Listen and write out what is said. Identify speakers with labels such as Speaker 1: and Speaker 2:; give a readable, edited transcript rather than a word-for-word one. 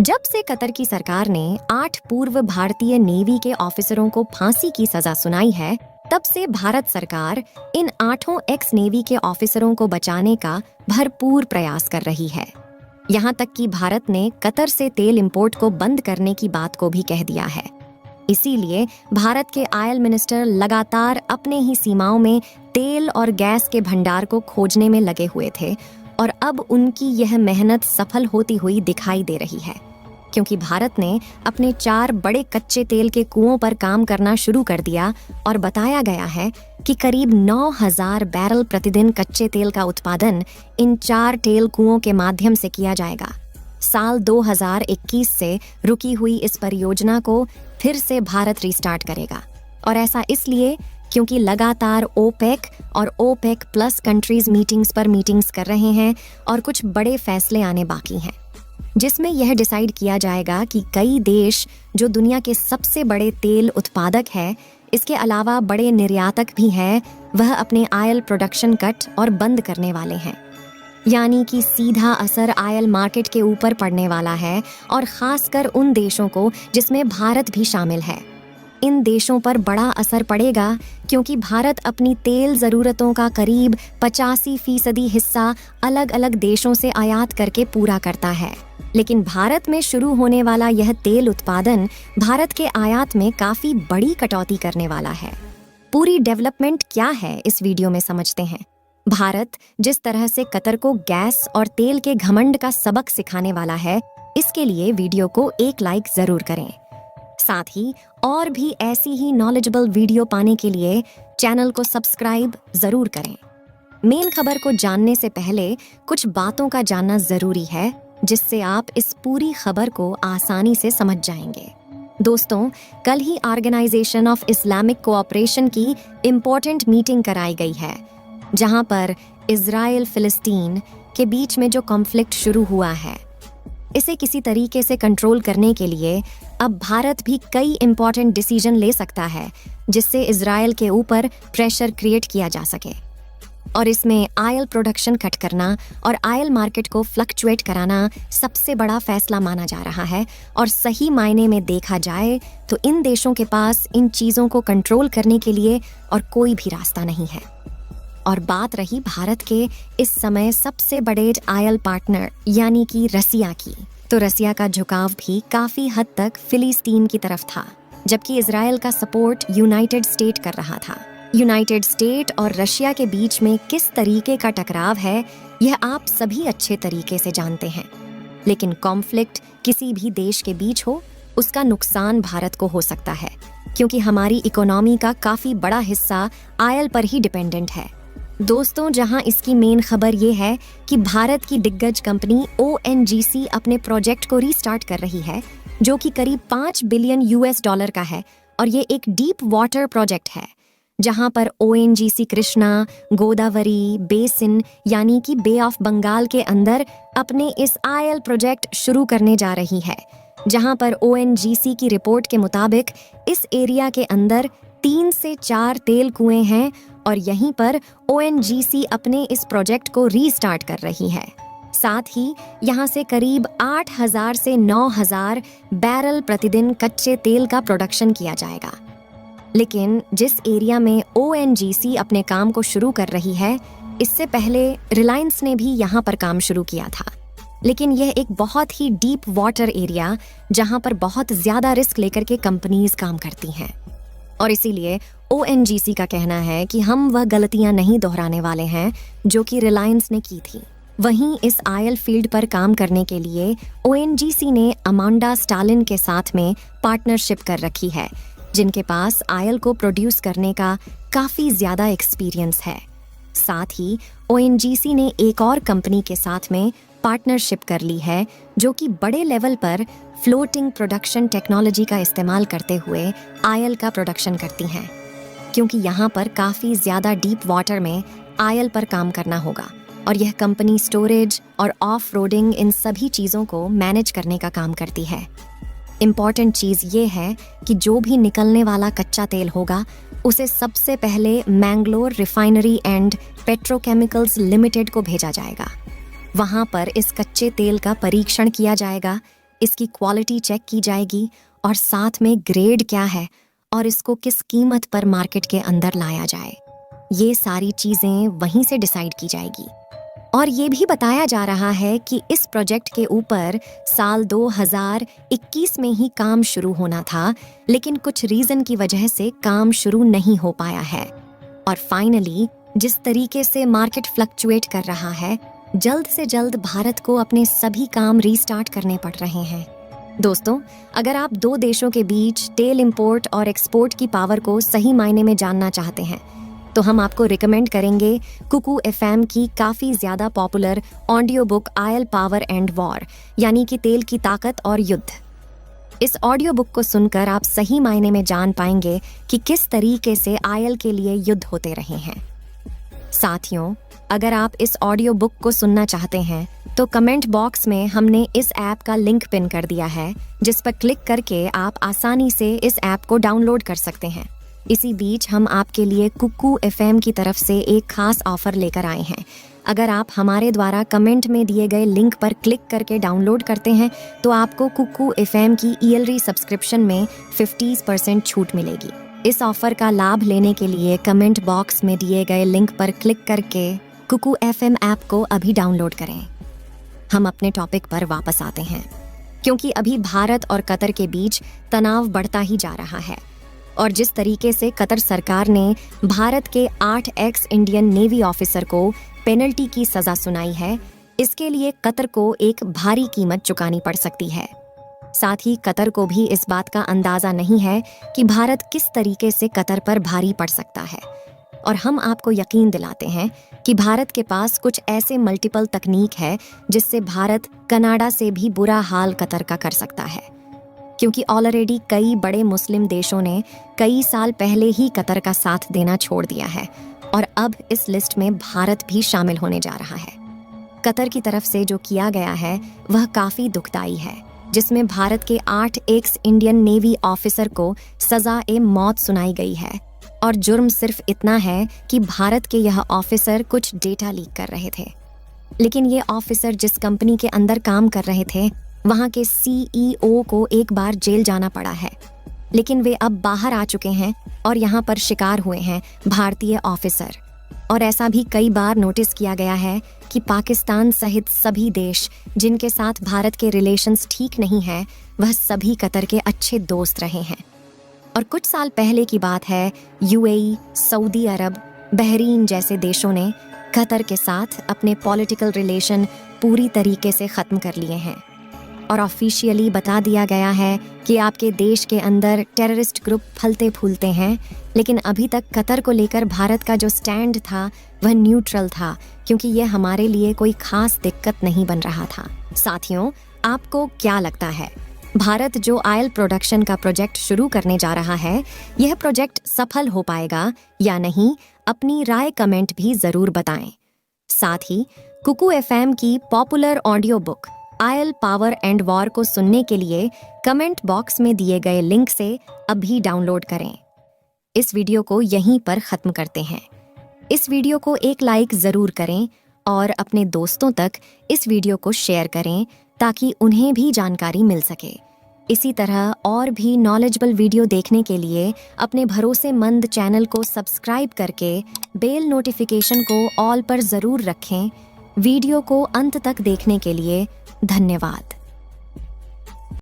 Speaker 1: जब से कतर की सरकार ने 8 पूर्व भारतीय नेवी के ऑफिसरों को फांसी की सजा सुनाई है, तब से भारत सरकार इन 8 एक्स नेवी के ऑफिसरों को बचाने का भरपूर प्रयास कर रही है। यहाँ तक कि भारत ने कतर से तेल इंपोर्ट को बंद करने की बात को भी कह दिया है। इसीलिए भारत के ऑयल मिनिस्टर लगातार अपने ही सीमाओं में तेल और गैस के भंडार को खोजने में लगे हुए थे और अब उनकी यह मेहनत सफल होती हुई दिखाई दे रही है, क्योंकि भारत ने अपने 4 बड़े कच्चे तेल के कुओं पर काम करना शुरू कर दिया और बताया गया है कि करीब 9,000 बैरल प्रतिदिन कच्चे तेल का उत्पादन इन 4 तेल कुओं के माध्यम से किया जाएगा। साल 2021 से रुकी हुई इस परियोजना को फिर से भारत रिस्टार्ट करेगा, और ऐसा इसलिए क्योंकि लगातार ओपेक और ओपेक प्लस कंट्रीज मीटिंग्स कर रहे हैं और कुछ बड़े फैसले आने बाकी हैं, जिसमें यह डिसाइड किया जाएगा कि कई देश जो दुनिया के सबसे बड़े तेल उत्पादक है, इसके अलावा बड़े निर्यातक भी हैं, वह अपने ऑयल प्रोडक्शन कट और बंद करने वाले हैं। यानी कि सीधा असर ऑयल मार्केट के ऊपर पड़ने वाला है, और खासकर उन देशों को जिसमें भारत भी शामिल है। इन देशों पर बड़ा असर पड़ेगा क्योंकि भारत अपनी तेल ज़रूरतों का करीब 85% हिस्सा अलग अलग देशों से आयात करके पूरा करता है। लेकिन भारत में शुरू होने वाला यह तेल उत्पादन भारत के आयात में काफ़ी बड़ी कटौती करने वाला है। पूरी डेवलपमेंट क्या है इस वीडियो में समझते हैं। भारत जिस तरह से कतर को गैस और तेल के घमंड का सबक सिखाने वाला है, इसके लिए वीडियो को एक लाइक ज़रूर करें। साथ ही और भी ऐसी ही नॉलेजेबल वीडियो पाने के लिए चैनल को सब्सक्राइब जरूर करें। मेन खबर को जानने से पहले कुछ बातों का जानना जरूरी है, जिससे आप इस पूरी खबर को आसानी से समझ जाएंगे। दोस्तों, कल ही ऑर्गेनाइजेशन ऑफ इस्लामिक कोऑपरेशन की इम्पोर्टेंट मीटिंग कराई गई है, जहां पर इजराइल फिलिस्तीन के बीच में जो कॉन्फ्लिक्ट शुरू हुआ है, इसे किसी तरीके से कंट्रोल करने के लिए अब भारत भी कई इम्पोर्टेंट डिसीजन ले सकता है, जिससे इजराइल के ऊपर प्रेशर क्रिएट किया जा सके। और इसमें ऑयल प्रोडक्शन कट करना और ऑयल मार्केट को फ्लक्चुएट कराना सबसे बड़ा फैसला माना जा रहा है। और सही मायने में देखा जाए तो इन देशों के पास इन चीज़ों को कंट्रोल करने के लिए और कोई भी रास्ता नहीं है। और बात रही भारत के इस समय सबसे बड़े ऑयल पार्टनर यानी कि रसिया की, तो रसिया का झुकाव भी काफी हद तक फिलिस्तीन की तरफ था, जबकि इजराइल का सपोर्ट यूनाइटेड स्टेट कर रहा था। यूनाइटेड स्टेट और रशिया के बीच में किस तरीके का टकराव है, यह आप सभी अच्छे तरीके से जानते हैं। लेकिन कॉन्फ्लिक्ट किसी भी देश के बीच हो, उसका नुकसान भारत को हो सकता है, क्योंकि हमारी इकोनॉमी का काफी बड़ा हिस्सा ऑयल पर ही डिपेंडेंट है। दोस्तों, जहां इसकी मेन खबर ये है कि भारत की दिग्गज कंपनी ONGC अपने प्रोजेक्ट को रीस्टार्ट कर रही है, जो कि करीब $5 बिलियन का है, और ये एक डीप वाटर प्रोजेक्ट है, जहां पर ONGC कृष्णा गोदावरी बेसिन यानी कि बे ऑफ बंगाल के अंदर अपने इस ऑयल प्रोजेक्ट शुरू करने जा रही है, जहां पर ONGC की रिपोर्ट के मुताबिक इस एरिया के अंदर 3 से 4 तेल कुएं हैं, और यहीं पर ONGC अपने इस प्रोजेक्ट को रीस्टार्ट कर रही है। साथ ही यहाँ से करीब 8,000 से 9,000 बैरल प्रतिदिन कच्चे तेल का प्रोडक्शन किया जाएगा। लेकिन जिस एरिया में ONGC अपने काम को शुरू कर रही है, इससे पहले रिलायंस ने भी यहाँ पर काम शुरू किया था। लेकिन यह एक बहुत ही डीप वाटर एरिया, जहाँ पर बहुत ज़्यादा रिस्क लेकर के कंपनीज काम करती हैं, और इसीलिए ONGC का कहना है कि हम वह गलतियां नहीं दोहराने वाले हैं जो कि रिलायंस ने की थी। वहीं इस ऑयल फील्ड पर काम करने के लिए ONGC ने अमांडा स्टालिन के साथ में पार्टनरशिप कर रखी है, जिनके पास ऑयल को प्रोड्यूस करने का काफ़ी ज़्यादा एक्सपीरियंस है। साथ ही ONGC ने एक और कंपनी के साथ में पार्टनरशिप कर ली है, जो कि बड़े लेवल पर फ्लोटिंग प्रोडक्शन टेक्नोलॉजी का इस्तेमाल करते हुए ऑयल का प्रोडक्शन करती हैं, क्योंकि यहाँ पर काफ़ी ज़्यादा डीप वाटर में ऑयल पर काम करना होगा, और यह कंपनी स्टोरेज और ऑफ रोडिंग इन सभी चीज़ों को मैनेज करने का काम करती है। इम्पॉर्टेंट चीज़ ये है कि जो भी निकलने वाला कच्चा तेल होगा, उसे सबसे पहले Mangalore refinery and petrochemicals limited को भेजा जाएगा। वहाँ पर इस कच्चे तेल का परीक्षण किया जाएगा इसकी क्वालिटी चेक की जाएगी और साथ में ग्रेड क्या है और इसको किस कीमत पर मार्केट के अंदर लाया जाए। ये सारी चीज़ें वहीं से डिसाइड की जाएगी। और ये भी बताया जा रहा है कि इस प्रोजेक्ट के ऊपर साल 2021 में ही काम शुरू होना था, लेकिन कुछ रीज़न की वजह से काम शुरू नहीं हो पाया है। और फाइनली जिस तरीके से मार्केट फ्लक्चुएट कर रहा है, जल्द से जल्द भारत को अपने सभी काम रीस्टार्ट करने पड़ रहे हैं। दोस्तों, अगर आप दो देशों के बीच तेल इंपोर्ट और एक्सपोर्ट की पावर को सही मायने में जानना चाहते हैं तो हम आपको रिकमेंड करेंगे कुकू एफएम की काफ़ी ज़्यादा popular audio book oil power and war, यानी कि तेल की ताकत और युद्ध। इस ऑडियो बुक को सुनकर आप सही मायने में जान पाएंगे कि किस तरीके से आयल के लिए युद्ध होते रहे हैं। साथियों, अगर आप इस ऑडियो बुक को सुनना चाहते हैं तो कमेंट बॉक्स में हमने इस ऐप का लिंक पिन कर दिया है, जिस पर क्लिक करके आप आसानी से इस ऐप को डाउनलोड कर सकते हैं। इसी बीच हम आपके लिए कुकू एफएम की तरफ से एक खास ऑफर लेकर आए हैं। अगर आप हमारे द्वारा कमेंट में दिए गए लिंक पर क्लिक करके डाउनलोड करते हैं तो आपको कुकू एफएम की ईयरली सब्सक्रिप्शन में 50% छूट मिलेगी। इस ऑफर का लाभ लेने के लिए कमेंट बॉक्स में दिए गए लिंक पर क्लिक करके कुकू एफएम ऐप को अभी डाउनलोड करें। हम अपने टॉपिक पर वापस आते हैं, क्योंकि अभी भारत और कतर के बीच तनाव बढ़ता ही जा रहा है। और जिस तरीके से कतर सरकार ने भारत के 8 एक्स इंडियन नेवी ऑफिसर को पेनल्टी की सजा सुनाई है, इसके लिए कतर को एक भारी कीमत चुकानी पड़ सकती है। साथ ही कतर को भी इस बात का अंदाजा नहीं है कि भारत किस तरीके से कतर पर भारी पड़ सकता है। और हम आपको यकीन दिलाते हैं कि भारत के पास कुछ ऐसे मल्टीपल तकनीक है जिससे भारत कनाडा से भी बुरा हाल कतर का कर सकता है, क्योंकि ऑलरेडी कई बड़े मुस्लिम देशों ने कई साल पहले ही कतर का साथ देना छोड़ दिया है और अब इस लिस्ट में भारत भी शामिल होने जा रहा है। कतर की तरफ से जो किया गया है वह काफ़ी दुखदाई है, जिसमें भारत के 8 एक्स इंडियन नेवी ऑफिसर को सज़ा-ए-मौत सुनाई गई है। और जुर्म सिर्फ इतना है कि भारत के यह ऑफिसर कुछ डेटा लीक कर रहे थे, लेकिन ये ऑफिसर जिस कंपनी के अंदर काम कर रहे थे वहाँ के CEO को एक बार जेल जाना पड़ा है, लेकिन वे अब बाहर आ चुके हैं और यहाँ पर शिकार हुए हैं भारतीय ऑफिसर। और ऐसा भी कई बार नोटिस किया गया है कि पाकिस्तान सहित सभी देश जिनके साथ भारत के रिलेशंस ठीक नहीं हैं, वह सभी कतर के अच्छे दोस्त रहे हैं। और कुछ साल पहले की बात है, UAE, सऊदी अरब, बहरीन जैसे देशों ने कतर के साथ अपने पॉलिटिकल रिलेशन पूरी तरीके से ख़त्म कर लिए हैं और ऑफिशियली बता दिया गया है कि आपके देश के अंदर टेररिस्ट ग्रुप फलते फूलते हैं। लेकिन अभी तक कतर को लेकर भारत का जो स्टैंड था वह न्यूट्रल था, क्योंकि यह हमारे लिए कोई खास दिक्कत नहीं बन रहा था। साथियों, आपको क्या लगता है, भारत जो आयल प्रोडक्शन का प्रोजेक्ट शुरू करने जा रहा है, यह प्रोजेक्ट सफल हो पाएगा या नहीं? अपनी राय कमेंट भी ज़रूर बताएं। साथ ही कुकू एफएम की popular audio book oil power and war को सुनने के लिए कमेंट बॉक्स में दिए गए लिंक से अभी डाउनलोड करें। इस वीडियो को यहीं पर ख़त्म करते हैं। इस वीडियो को एक लाइक ज़रूर करें और अपने दोस्तों तक इस वीडियो को शेयर करें ताकि उन्हें भी जानकारी मिल सके। इसी तरह और भी नॉलेजेबल वीडियो देखने के लिए अपने भरोसेमंद चैनल को सब्सक्राइब करके बेल नोटिफिकेशन को ऑल पर ज़रूर रखें। वीडियो को अंत तक देखने के लिए धन्यवाद।